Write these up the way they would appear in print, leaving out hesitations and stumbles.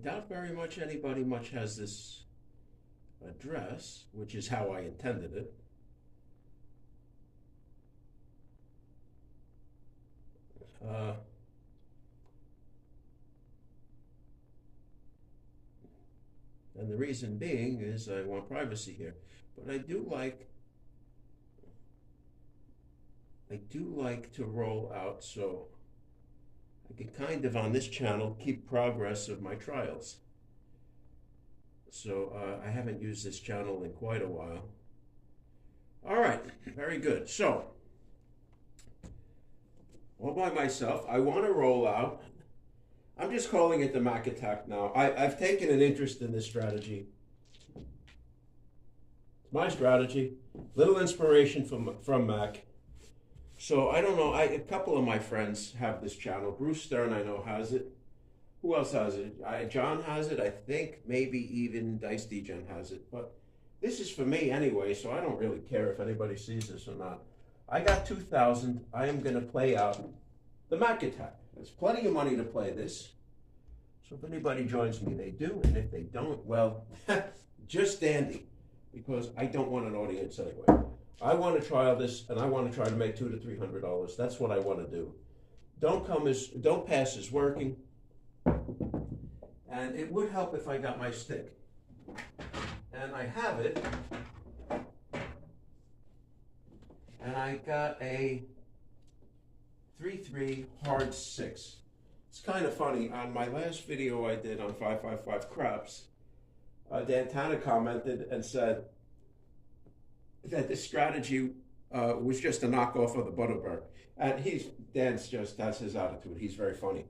doubt very much anybody much has this address, which is how I intended it. And the reason being is I want privacy here. But I do like to roll out so I can kind of on this channel keep progress of my trials. So I haven't used this channel in quite a while. All right, very good. So all by myself, I want to roll out. I'm just calling it the Mac attack now. I've taken an interest in this strategy. It's my strategy, little inspiration from Mac. So I don't know, a couple of my friends have this channel. Bruce Stern, I know, has it. Who else has it? John has it. I think maybe even Dice Degen has it. But this is for me anyway, so I don't really care if anybody sees this or not. I got 2,000. I am going to play out the Mac attack. There's plenty of money to play this. So if anybody joins me, they do. And if they don't, well, just dandy. Because I don't want an audience anyway. I want to trial this, and I want to try to make $200 to $300. That's what I want to do. Don't pass as working. And it would help if I got my stick. And I have it. And I got a 3-3 hard 6. It's kind of funny. On my last video I did on 555 craps, Dan Tanner commented and said that this strategy was just a knockoff of the Butterberg. And that's his attitude. He's very funny.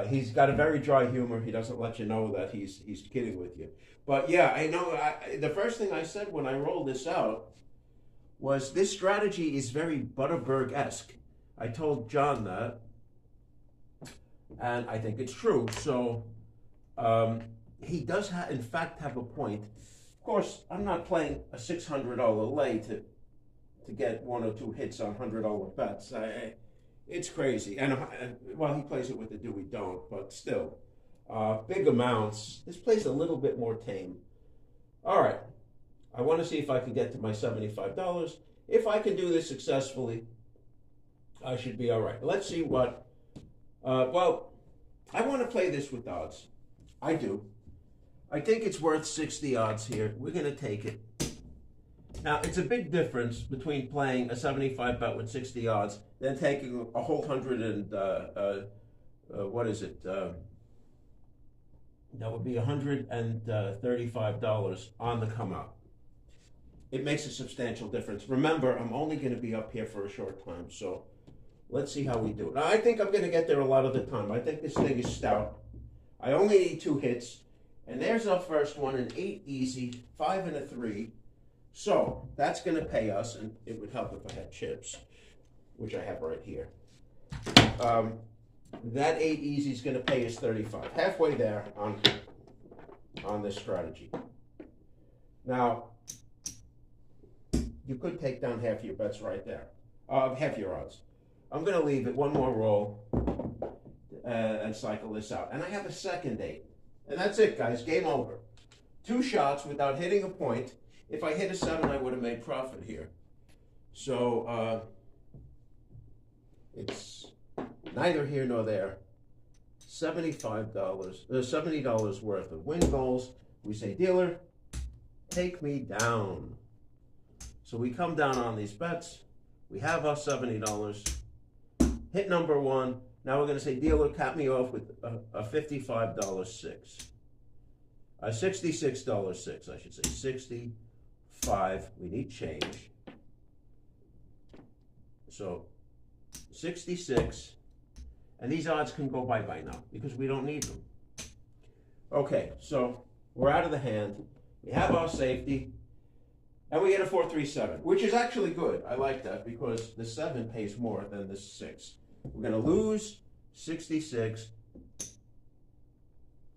He's got a very dry humor. He doesn't let you know that he's kidding with you. But yeah, I know. The first thing I said when I rolled this out was this strategy is very Butterberg-esque. I told John that, and I think it's true. So he does, in fact, have a point. Of course, I'm not playing a $600 lay to get 1 or 2 hits on $100 bets. It's crazy. And well, he plays it with the do we don't, but still, big amounts. This plays a little bit more tame. All right. I want to see if I can get to my $75. If I can do this successfully, I should be all right. Let's see what, well, I want to play this with odds. I do. I think it's worth 60 odds here. We're going to take it. Now, it's a big difference between playing a 75 bet with 60 odds than taking a whole 100 and, what is it? That would be $135 on the come out. It makes a substantial difference. Remember, I'm only going to be up here for a short time, so let's see how we do it. Now, I think I'm going to get there a lot of the time. I think this thing is stout. I only need 2 hits, and there's our first one, an 8 easy, 5 and a 3. So that's going to pay us, and it would help if I had chips, which I have right here. That 8 easy is going to pay us 35, halfway there on this strategy. Now, you could take down half your bets right there, half your odds. I'm going to leave it one more roll and cycle this out. And I have a second 8. And that's it, guys. Game over. 2 shots without hitting a point. If I hit a 7, I would have made profit here. So it's neither here nor there. $70 worth of win goals. We say, dealer, take me down. So we come down on these bets. We have our $70. Hit number 1. Now we're going to say, dealer, cap me off with a $55 6. A $66 6, I should say. 65. We need change. So 66. And these odds can go bye-bye now because we don't need them. Okay, so we're out of the hand. We have our safety. And we get a 4-3-7, which is actually good. I like that because the 7 pays more than the 6. We're going to lose 66,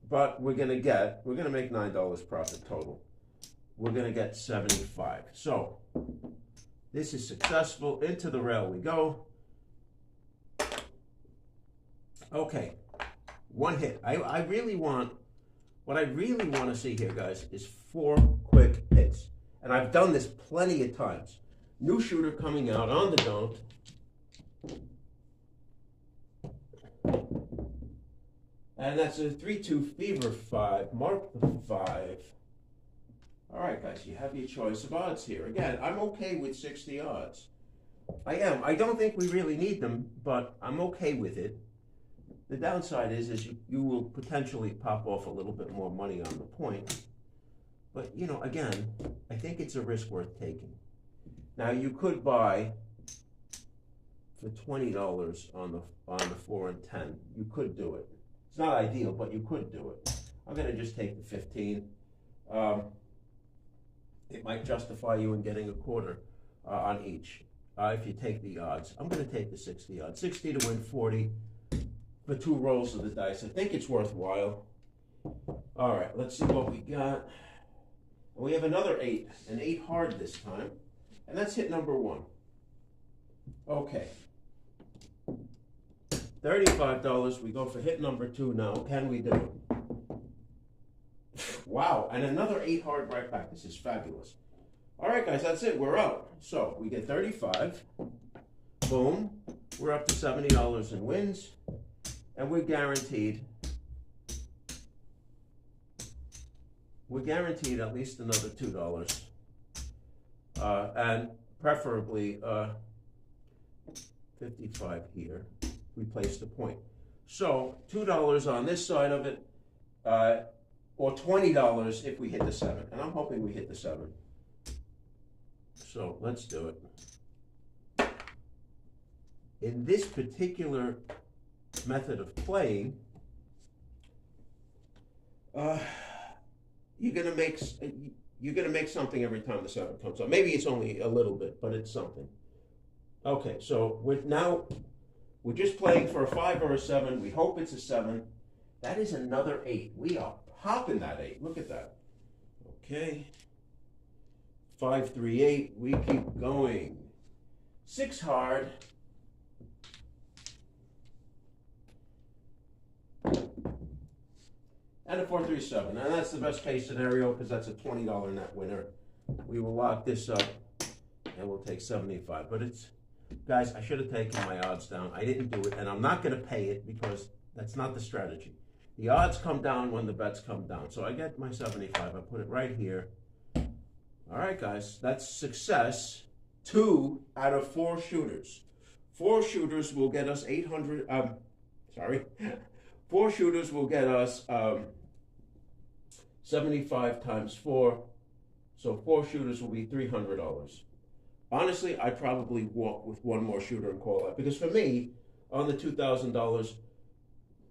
but we're going to make $9 profit total. We're going to get 75. So this is successful. Into the rail we go. Okay, 1 hit. I really want What I really want to see here, guys, is 4 quick hits. And I've done this plenty of times. New shooter coming out on the don't. And that's a 3-2 fever 5. Mark the 5. All right, guys, you have your choice of odds here. Again, I'm okay with 60 odds. I am. I don't think we really need them, but I'm okay with it. The downside is you will potentially pop off a little bit more money on the point. But, you know, again, I think it's a risk worth taking. Now, you could buy for $20 on the 4 and 10. You could do it. It's not ideal, but you could do it. I'm going to just take the 15. It might justify you in getting a quarter on each if you take the odds. I'm going to take the 60 odds. 60 to win 40 for 2 rolls of the dice. I think it's worthwhile. All right, let's see what we got. We have another 8, an 8 hard this time, and that's hit number 1. Okay. $35, we go for hit number 2 now. Can we do it? Wow, and another 8 hard right back. This is fabulous. All right, guys, that's it. We're out. So we get 35. Boom. We're up to $70 in wins, and we're guaranteed. We're guaranteed at least another $2, and preferably 55 here. We place the point. So $2 on this side of it, or $20 if we hit the 7. And I'm hoping we hit the 7. So let's do it. In this particular method of playing, you're gonna make something every time the 7 comes up. Maybe it's only a little bit, but it's something. Okay, so we're just playing for a 5 or a 7. We hope it's a 7. That is another 8. We are popping that 8. Look at that. Okay. 5, 3, 8. We keep going. 6 hard. And a 4, 3, 7. And that's the best case scenario because that's a $20 net winner. We will lock this up and we'll take 75. But it's, guys, I should have taken my odds down. I didn't do it, and I'm not going to pay it because that's not the strategy. The odds come down when the bets come down. So I get my 75. I put it right here. All right, guys, that's success. 2 out of 4 shooters. 4 shooters will get us 800. 4 shooters will get us 75 times 4. So 4 shooters will be $300. Honestly, I'd probably walk with 1 more shooter and call it, because for me, on the $2,000,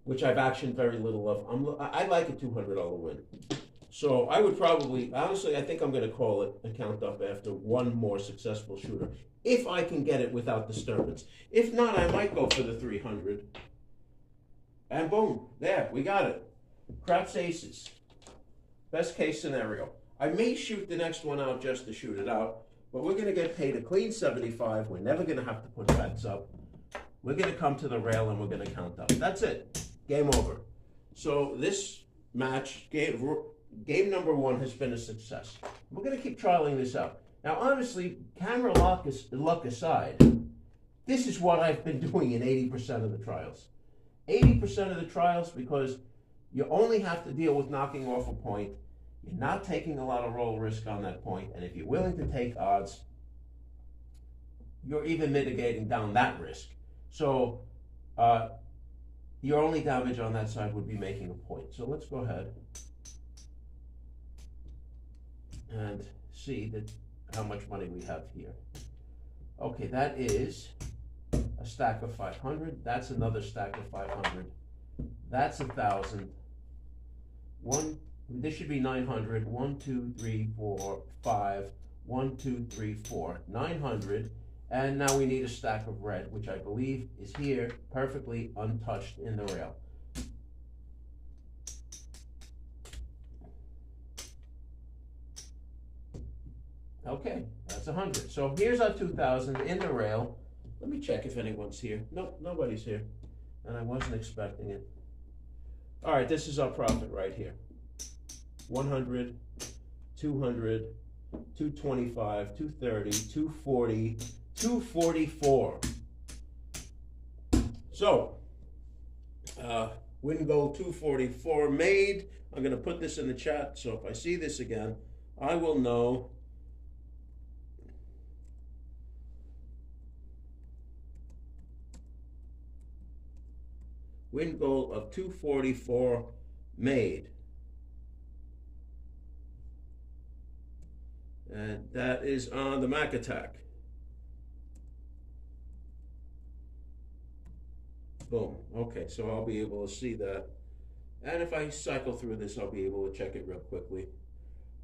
which I've actioned very little of, I like a $200 win. So I would probably, honestly, I think I'm going to call it and count up after 1 more successful shooter, if I can get it without disturbance. If not, I might go for the 300. And boom, there, we got it. Craps aces. Best case scenario. I may shoot the next one out just to shoot it out, but we're going to get paid a clean 75. We're never going to have to put bets up. We're going to come to the rail and we're going to count up. That's it. Game over. So this match, game number 1 has been a success. We're going to keep trialing this out. Now, honestly, camera luck aside, this is what I've been doing in 80% of the trials. 80% of the trials, because you only have to deal with knocking off a point. You're not taking a lot of roll risk on that point, and if you're willing to take odds, you're even mitigating down that risk. So your only damage on that side would be making a point. So let's go ahead and see how much money we have here. Okay, that is a stack of 500. That's another stack of 500. That's 1,000. This should be 900. 1, 2, 3, 4, 5. 1, 2, 3, 4. 900. And now we need a stack of red, which I believe is here, perfectly untouched in the rail. Okay, that's 100. So here's our 2,000 in the rail. Let me check if anyone's here. Nope, nobody's here. And I wasn't expecting it. All right, this is our profit right here. 100, 200, 225, 230, 240, 244. So, win goal 244 made. I'm going to put this in the chat, so if I see this again, I will know. Win goal of 244 made. And that is on the Mac Attack. Boom. Okay, so I'll be able to see that. And if I cycle through this, I'll be able to check it real quickly.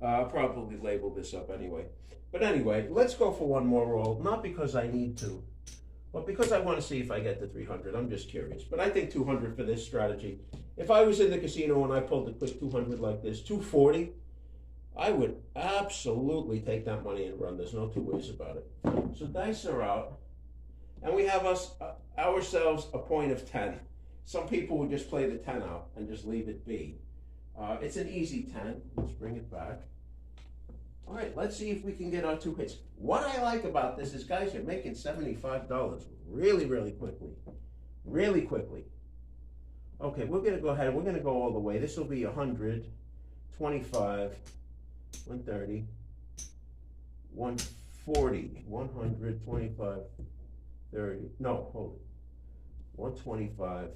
I'll probably label this up anyway. But anyway, let's go for one more roll. Not because I need to, but because I want to see if I get to 300. I'm just curious. But I think 200 for this strategy. If I was in the casino and I pulled a quick 200 like this, 240, I would absolutely take that money and run. There's no two ways about it. So dice are out. And we have ourselves a point of 10. Some people would just play the 10 out and just leave it be. It's an easy 10. Let's bring it back. All right, let's see if we can get our 2 hits. What I like about this is, guys, you're making $75 really, really quickly. Really quickly. Okay, we're going to go ahead. We're going to go all the way. This will be 100, 25, 130, 140, 125, 30. No, hold it. 125,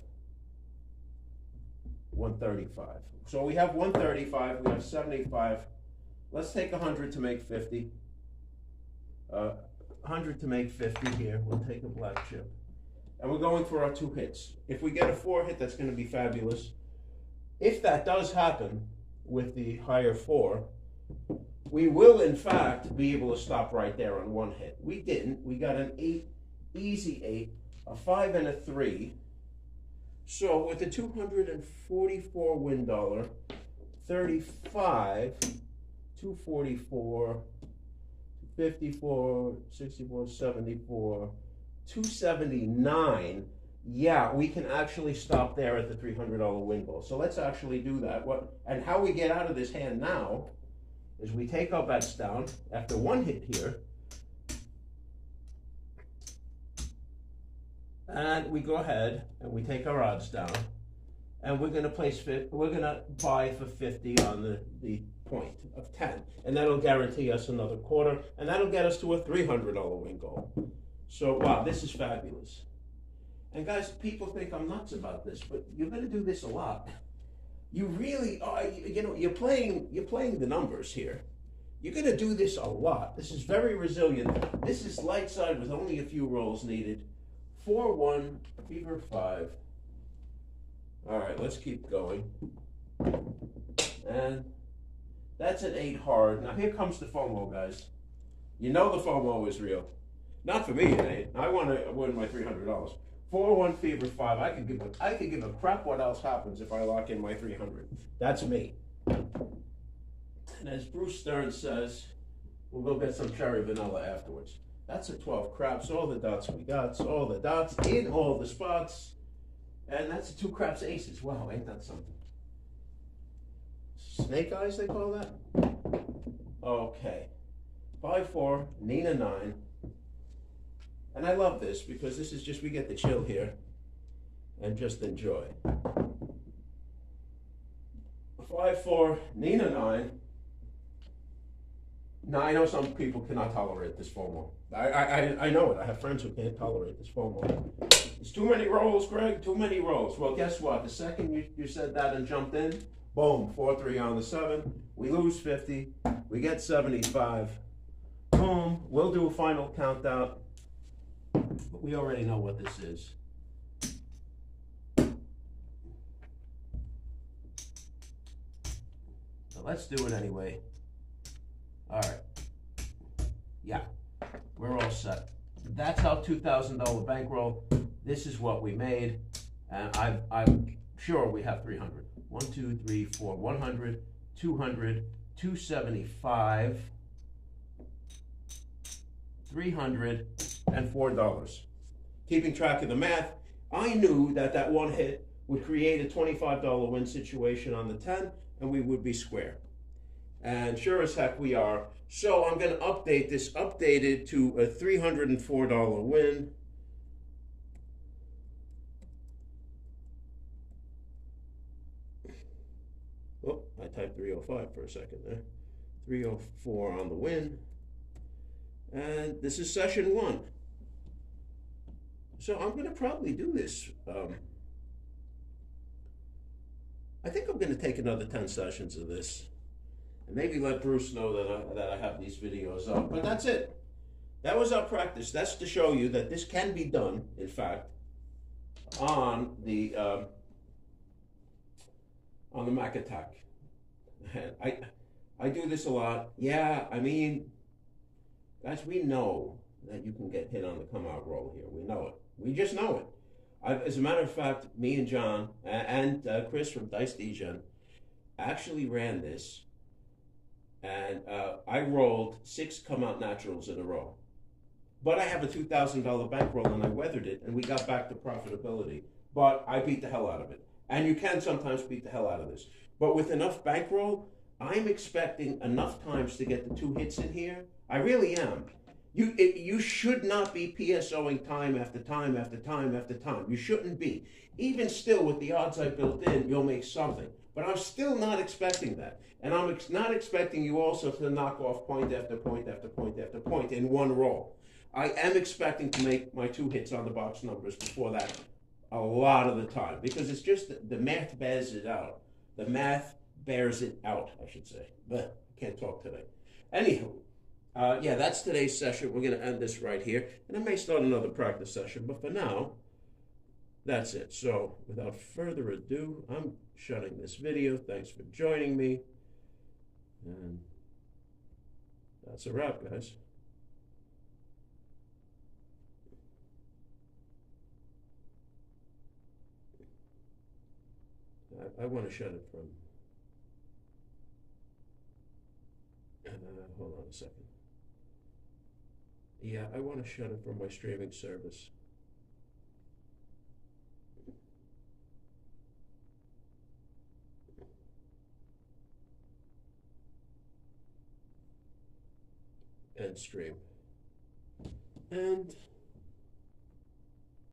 135. So we have 135, we have 75. Let's take 100 to make 50. 100 to make 50 here. We'll take a black chip. And we're going for our 2 hits. If we get a 4 hit, that's going to be fabulous. If that does happen with the higher 4, we will, in fact, be able to stop right there on 1 hit. We didn't. We got an 8, easy 8, a 5, and a 3. So with the 244 win dollar, 35, 244, 54, 64, 74, 279. Yeah, we can actually stop there at the $300 win goal. So let's actually do that. And how we get out of this hand now is we take our bets down after 1 hit here. And we go ahead and we take our odds down, and we're going to place we're going to buy for 50 on the point of 10, and that'll guarantee us another quarter, and that'll get us to a $300 win goal. So wow, this is fabulous. And guys, people think I'm nuts about this, but you're going to do this a lot. You really are. You know, you're playing the numbers here. You're going to do this a lot. This is very resilient. This is light side with only a few rolls needed. 4-1, fever 5. All right, let's keep going. And that's an 8 hard. Now here comes the FOMO, guys. You know the FOMO is real. Not for me, it ain't. I want to win my $300. 4-1, fever 5. I could give a crap what else happens if I lock in my 300. That's me. And as Bruce Stern says, we'll go get some cherry vanilla afterwards. That's a 12 craps, all the dots we got, so all the dots in all the spots. And that's a 2 craps aces. Wow, ain't that something? Snake eyes, they call that? Okay. 5-4, Nina 9. And I love this because this is just, we get to chill here and just enjoy. 5-4, Nina 9. Now, I know some people cannot tolerate this FOMO. I know it. I have friends who can't tolerate this FOMO. It's too many rolls, Greg, too many rolls. Well, guess what? The second you said that and jumped in, boom, 4-3 on the 7. We lose 50. We get 75. Boom. We'll do a final countdown. But we already know what this is. So let's do it anyway. All right. Yeah, we're all set. That's our $2,000 bankroll. This is what we made, and I'm sure we have 300. 1, 2, 3, 4, 100, 200, 275, 300, and $4. Keeping track of the math, I knew that 1 hit would create a $25 win situation on the 10, and we would be square. And sure as heck we are. So I'm going to update this, updated to a $304 win. Oh, I typed 305 for a second there. 304 on the win. And this is session one. So I'm going to probably do this. I think I'm going to take another 10 sessions of this. And maybe let Bruce know that I have these videos up. But that's it. That was our practice. That's to show you that this can be done, in fact, on the Mac Attack. I do this a lot. Yeah, I mean, guys, we know that you can get hit on the come out roll here. We know it. We just know it. As a matter of fact, me and John and Chris from Dice Degen actually ran this, and I rolled 6 come out naturals in a row. But I have a $2,000 bankroll and I weathered it, and we got back to profitability. But I beat the hell out of it. And you can sometimes beat the hell out of this. But with enough bankroll, I'm expecting enough times to get the 2 hits in here. I really am. You should not be PSOing time after time after time after time. You shouldn't be. Even still, with the odds I built in, you'll make something. But I'm still not expecting that. And I'm not expecting you also to knock off point after point after point after point in one roll. I am expecting to make my 2 hits on the box numbers before that a lot of the time. Because it's just the math bears it out. The math bears it out, I should say. But I can't talk today. Anywho. Yeah, that's today's session. We're going to end this right here. And I may start another practice session, but for now, that's it. So without further ado, I'm shutting this video. Thanks for joining me. And that's a wrap, guys. I want to shut it from... hold on a second. Yeah, I want to shut it from my streaming service. End stream. And